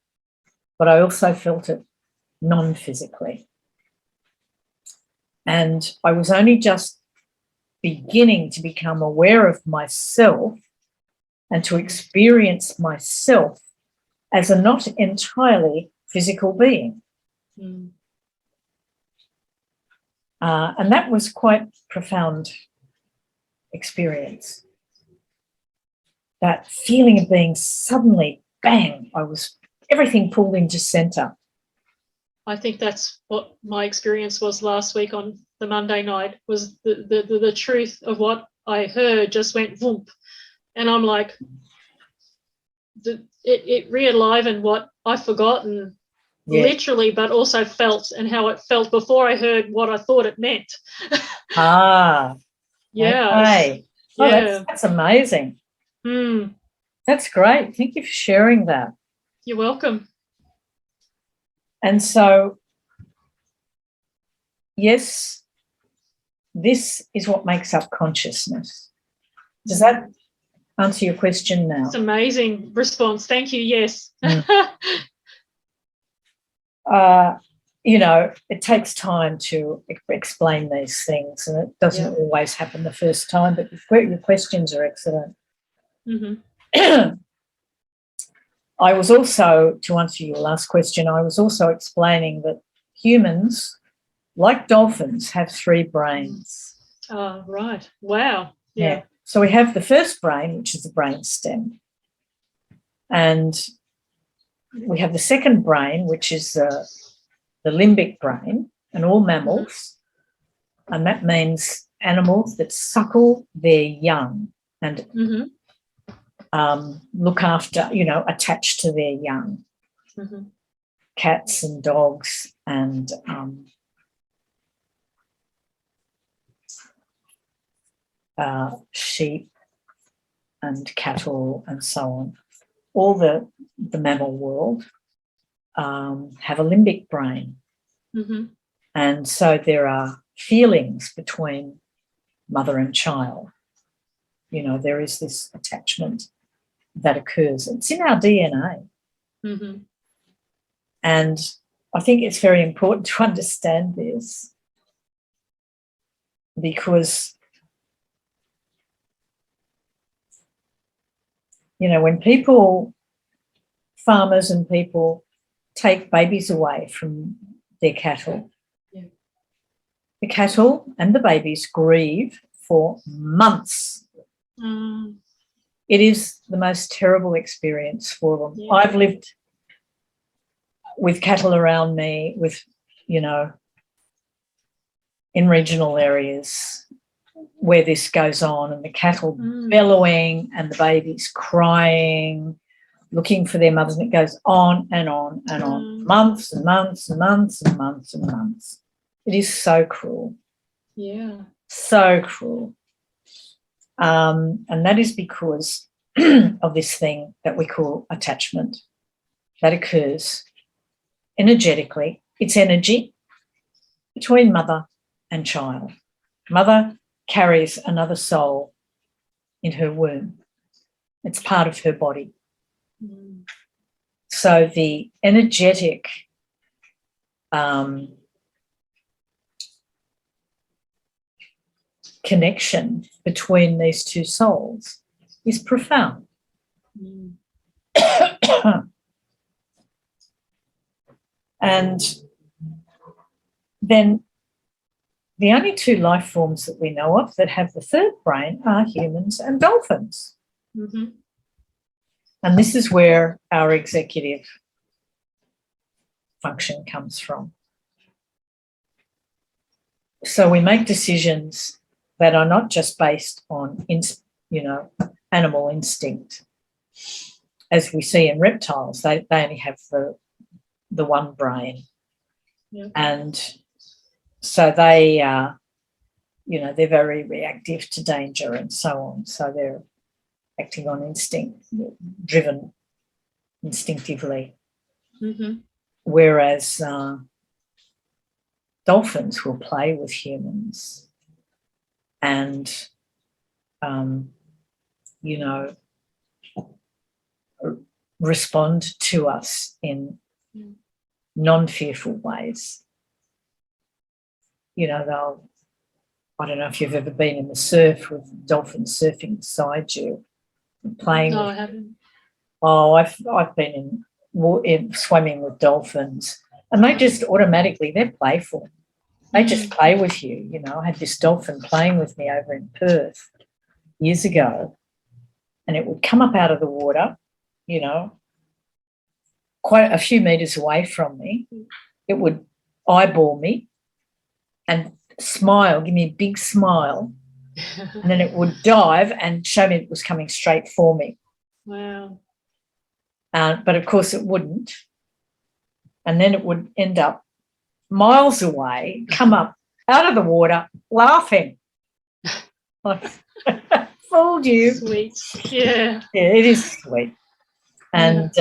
Speaker 1: but I also felt it non-physically. And I was only just beginning to become aware of myself and to experience myself as a not entirely physical being. And that was quite profound experience. That feeling of being suddenly, bang, everything pulled into center.
Speaker 2: I think that's what my experience was last week on the Monday night, was the truth of what I heard just went whoop. And I'm like, it re-enlivened what I've forgotten, literally, but also felt, and how it felt before I heard what I thought it meant.
Speaker 1: Yeah. Okay. Oh,
Speaker 2: Yeah.
Speaker 1: that's amazing. That's great. Thank you for sharing that.
Speaker 2: You're welcome.
Speaker 1: And so, yes, this is what makes up consciousness. Does that answer your question now?
Speaker 2: It's amazing response. Thank you. Yes.
Speaker 1: It takes time to explain these things, and it doesn't always happen the first time, but your questions are excellent. I was also, to answer your last question, I was also explaining that humans, like dolphins, have 3 brains.
Speaker 2: Oh, right. Wow.
Speaker 1: Yeah. So we have the first brain, which is the brain stem. And we have the second brain, which is the limbic brain, and all mammals. And that means animals that suckle their young and look after, attached to their young. Cats and dogs and sheep and cattle and so on. All the mammal world have a limbic brain. And so there are feelings between mother and child. There is this attachment that occurs. It's in our DNA. And I think it's very important to understand this, because when farmers and people take babies away from their cattle, the cattle and the babies grieve for months. It is the most terrible experience for them. I've lived with cattle around me, in regional areas where this goes on, and the cattle bellowing and the babies crying, looking for their mothers, and it goes on and on and on, months and months and months and months and months. It is so cruel.
Speaker 2: Yeah.
Speaker 1: So cruel. And that is because of this thing that we call attachment that occurs energetically. It's energy between mother and child. Mother carries another soul in her womb. It's part of her body. So the energetic connection between these two souls is profound. And then the only 2 life forms that we know of that have the third brain are humans and dolphins. And this is where our executive function comes from. So we make decisions that are not just based on, animal instinct. As we see in reptiles, they only have the one brain. And so they they're very reactive to danger and so on. So they're acting on instinct, driven instinctively.
Speaker 2: Mm-hmm.
Speaker 1: Whereas dolphins will play with humans and, respond to us in non-fearful ways. They'll, I don't know if you've ever been in the surf with dolphins surfing beside you, playing.
Speaker 2: No, I haven't.
Speaker 1: Oh, I've been in swimming with dolphins, and they just automatically, they're playful. They just play with you. I had this dolphin playing with me over in Perth years ago, and it would come up out of the water, quite a few metres away from me. It would eyeball me and smile, give me a big smile, and then it would dive and show me it was coming straight for me.
Speaker 2: Wow.
Speaker 1: But, of course, it wouldn't. And then it would end up miles away, come up out of the water laughing. Like, fooled you.
Speaker 2: Sweet. Yeah.
Speaker 1: Yeah, it is sweet. And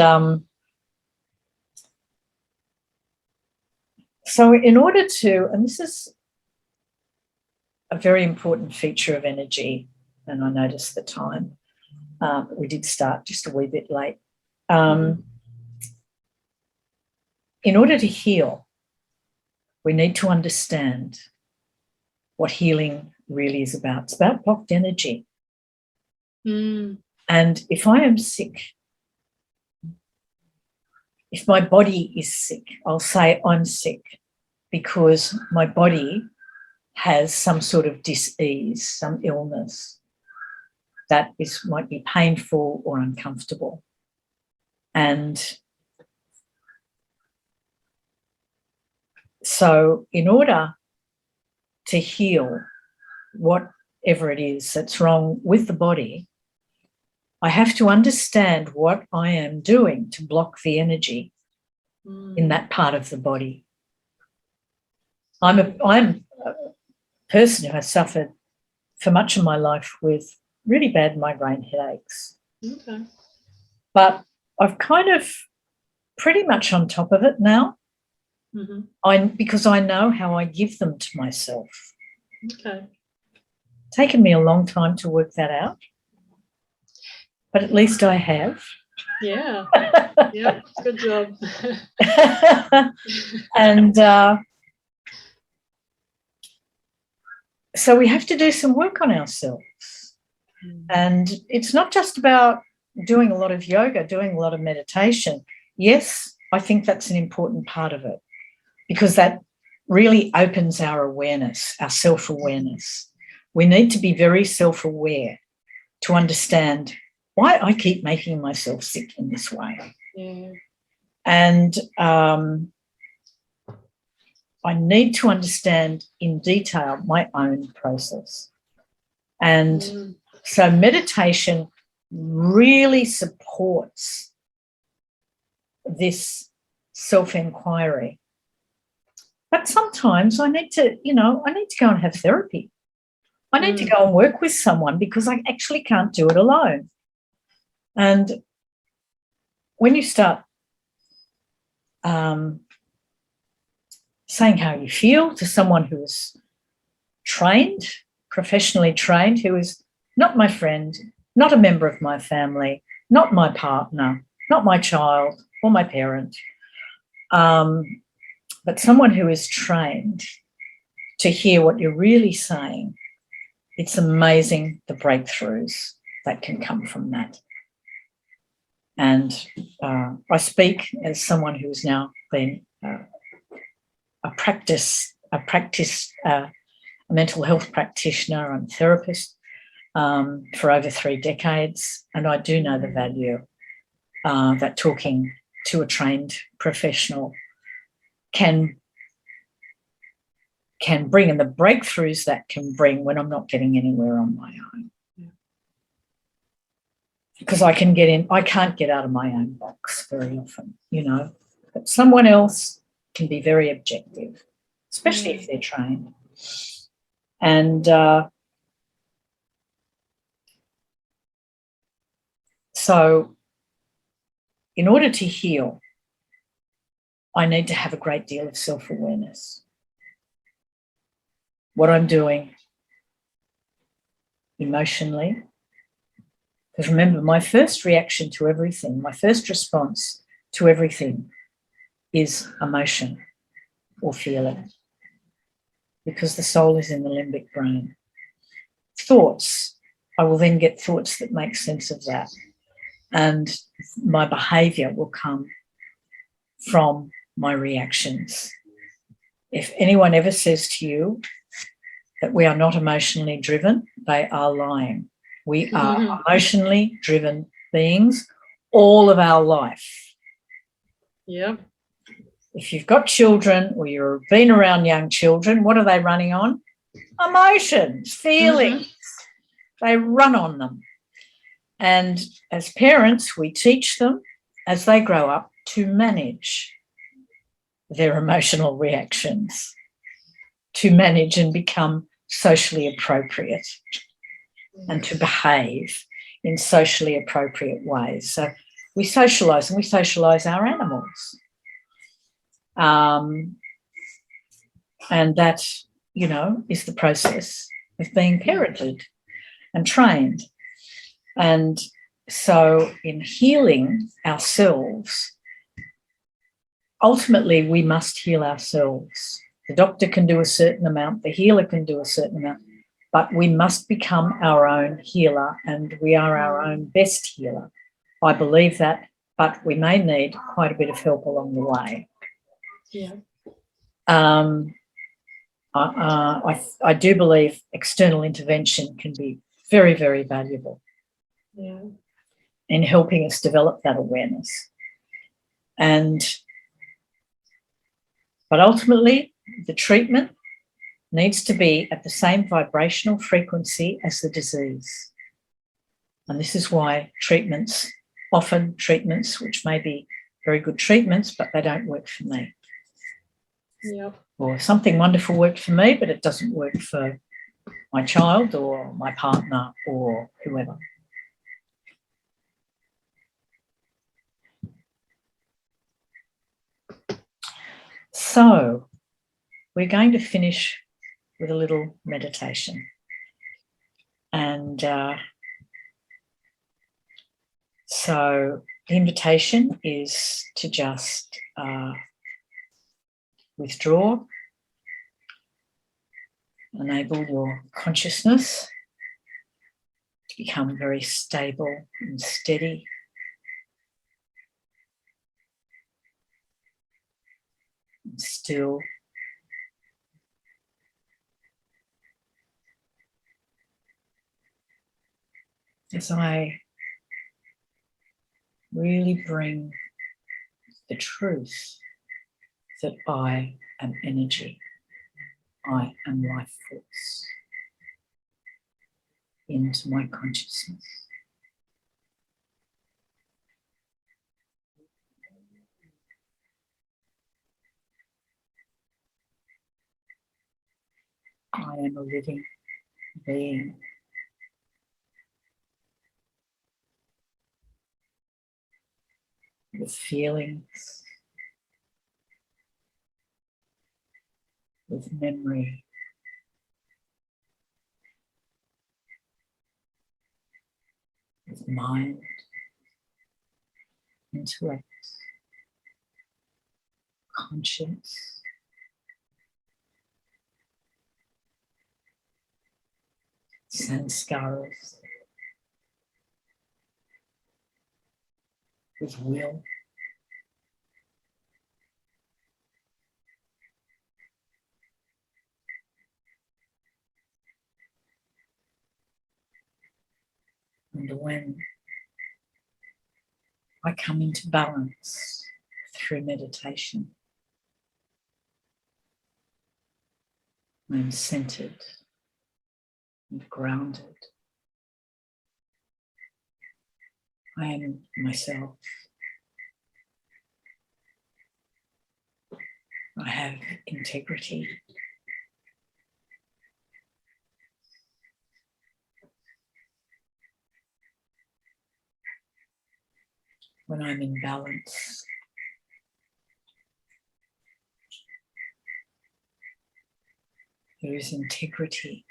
Speaker 1: so in order to, and this is a very important feature of energy, and I noticed the time, we did start just a wee bit late. In order to heal, we need to understand what healing really is about. It's about blocked energy. And if I am sick, if my body is sick, I'll say I'm sick because my body has some sort of dis-ease, some illness that might be painful or uncomfortable. And so in order to heal whatever it is that's wrong with the body, I have to understand what I am doing to block the energy in that part of the body. I'm a person who has suffered for much of my life with really bad migraine headaches.
Speaker 2: Okay.
Speaker 1: But I've kind of pretty much on top of it now. Because I know how I give them to myself.
Speaker 2: Okay.
Speaker 1: Taken me a long time to work that out, but at least I have.
Speaker 2: Yeah. Yeah. Good job.
Speaker 1: And so we have to do some work on ourselves. And it's not just about doing a lot of yoga, doing a lot of meditation. Yes, I think that's an important part of it, because that really opens our awareness, our self-awareness. We need to be very self-aware to understand why I keep making myself sick in this way.
Speaker 2: Yeah.
Speaker 1: And I need to understand in detail my own process. And so meditation really supports this self-inquiry. But sometimes I need to go and have therapy. I need to go and work with someone because I actually can't do it alone. And when you start saying how you feel to someone who is trained, professionally trained, who is not my friend, not a member of my family, not my partner, not my child or my parent, but someone who is trained to hear what you're really saying, it's amazing the breakthroughs that can come from that. And I speak as someone who has now been a mental health practitioner and therapist for over 3 decades, and I do know the value that talking to a trained professional can bring, and the breakthroughs that can bring when I'm not getting anywhere on my own. Because I can't get out of my own box very often, but someone else can be very objective, especially if they're trained. And so in order to heal, I need to have a great deal of self-awareness. What I'm doing emotionally. Because remember, my first reaction to everything, my first response to everything is emotion or feeling, because the soul is in the limbic brain. Thoughts, I will then get thoughts that make sense of that. And my behaviour will come from my reactions. If anyone ever says to you that we are not emotionally driven, they are lying. We are emotionally driven beings all of our life.
Speaker 2: Yeah.
Speaker 1: If you've got children or you've been around young children, what are they running on? Emotions, feelings. They run on them. And as parents, we teach them as they grow up to manage their emotional reactions, to manage and become socially appropriate and to behave in socially appropriate ways. So we socialise, and we socialise our animals. And that, you know, is the process of being parented and trained. And so in healing ourselves, ultimately we must heal ourselves. The doctor can do a certain amount, the healer can do a certain amount, but we must become our own healer, and we are our own best healer. I believe that, but we may need quite a bit of help along the way.
Speaker 2: Yeah.
Speaker 1: I do believe external intervention can be very, very valuable in helping us develop that awareness. But ultimately, the treatment needs to be at the same vibrational frequency as the disease. And this is why often treatments, which may be very good treatments, but they don't work for me.
Speaker 2: Yep.
Speaker 1: Or something wonderful worked for me, but it doesn't work for my child or my partner or whoever. So we're going to finish with a little meditation. And so the invitation is to just withdraw, enable your consciousness to become very stable and steady. And still. As I really bring the truth that I am energy, I am life force into my consciousness. I am a living being. With feelings, with memory, with mind, intellect, conscience, sanskaras, with will, and when I come into balance through meditation, I am centered and grounded. I am myself. I have integrity. when I'm in balance. There is integrity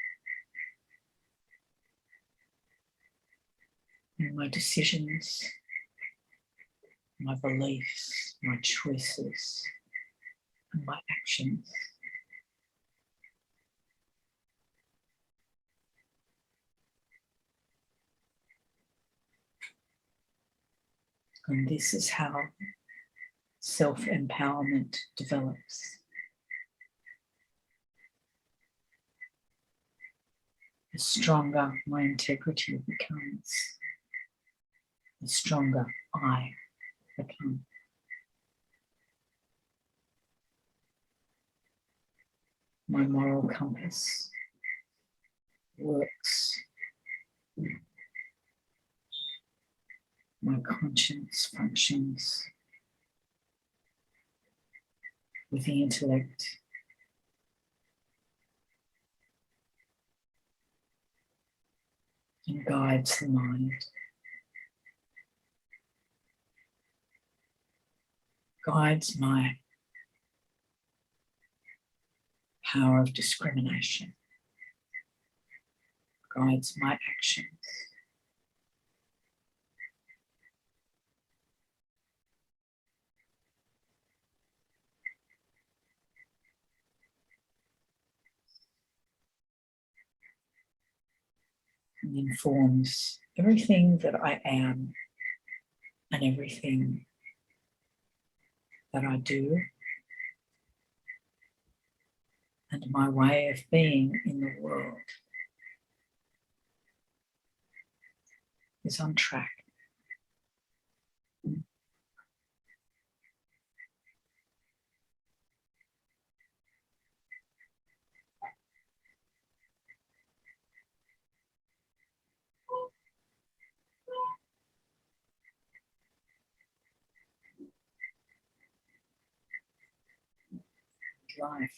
Speaker 1: in my decisions, my beliefs, my choices, and my actions. And this is how self-empowerment develops. The stronger my integrity becomes, the stronger I become. My moral compass works. My conscience functions with the intellect. And guides the mind. Guides my power of discrimination. Guides my actions. And informs everything that I am and everything that I do and my way of being in the world is on track. Life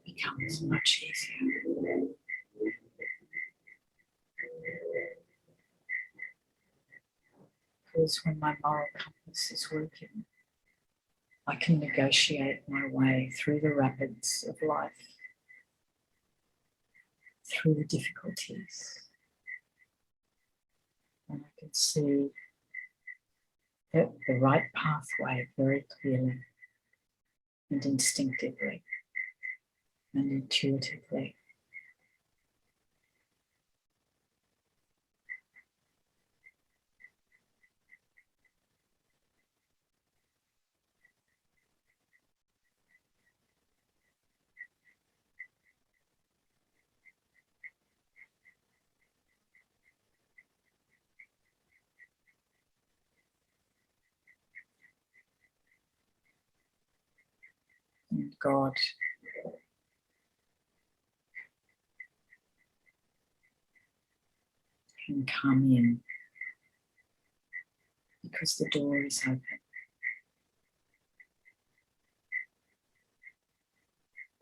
Speaker 1: becomes much easier. Because when my moral compass is working, I can negotiate my way through the rapids of life, through the difficulties, and I can see the right pathway very clearly and instinctively and intuitively. And God can come in because the door is open.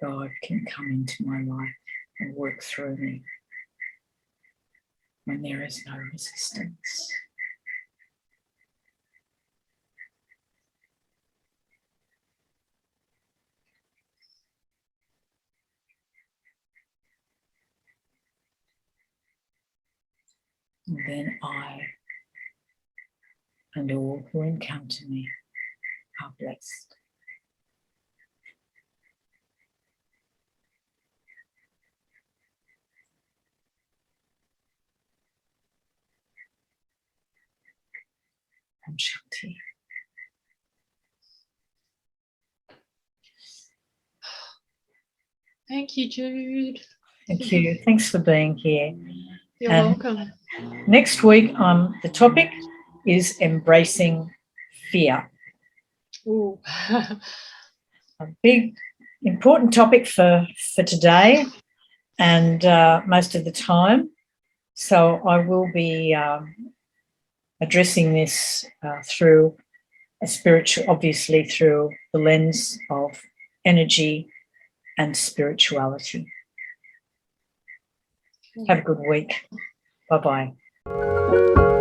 Speaker 1: God can come into my life and work through me when there is no resistance. And then I and all who encounter me are blessed. Shanti.
Speaker 2: Thank you, Jude.
Speaker 1: Thank you. Thanks for being here.
Speaker 2: You're welcome.
Speaker 1: Next week, the topic is embracing fear.
Speaker 2: Ooh.
Speaker 1: A big, important topic for today and most of the time. So I will be addressing this through a spiritual, obviously through the lens of energy and spirituality. Have a good week. Bye-bye. you.